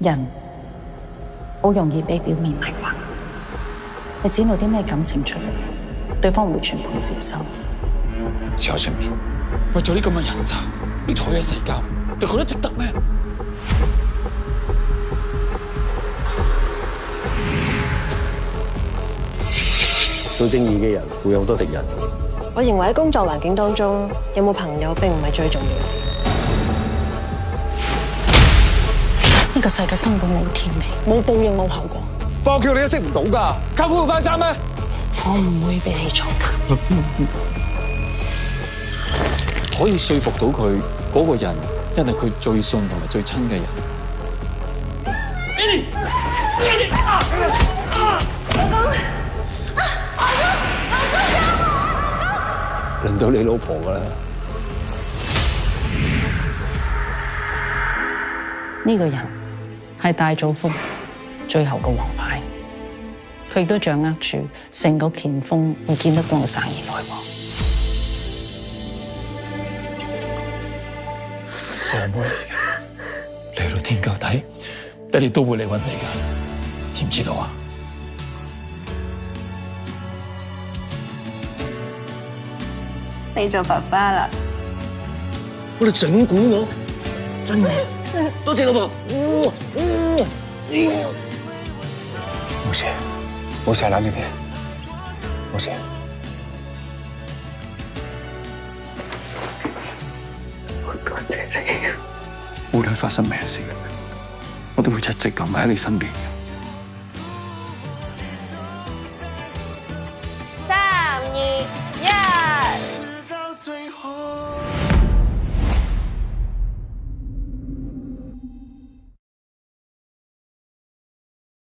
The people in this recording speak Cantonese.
人好容易俾表面迷惑，你展露啲咩感情出嚟，對方會全盤接受。小生命，為咗呢咁嘅人渣，呢坐嘢世交，你覺得值得咩？做正義嘅人會有好多敵人。我認為喺工作環境當中，有冇朋友並唔係最重要嘅事。呢個世界根本冇天理，冇報應，冇後果。放橋你都識唔到㗎，靠苦翻生咩？我唔會俾你錯㗎。可以說服到佢嗰個人，一係佢最信同埋最親嘅人。輪到你老婆㗎啦！呢個人係大祖福最後嘅王牌，佢亦都掌握住成個乾豐唔見得光嘅生意來往。傻妹嚟嘅，你去到天腳底，爹哋都會嚟揾你㗎，知唔知道啊？你做爸爸啦！我哋整蠱我，真嘅，多謝老婆。冇事，冇事，冷靜啲，冇事。我多謝你。無論發生咩事，我都會一直留埋喺你身邊嘅。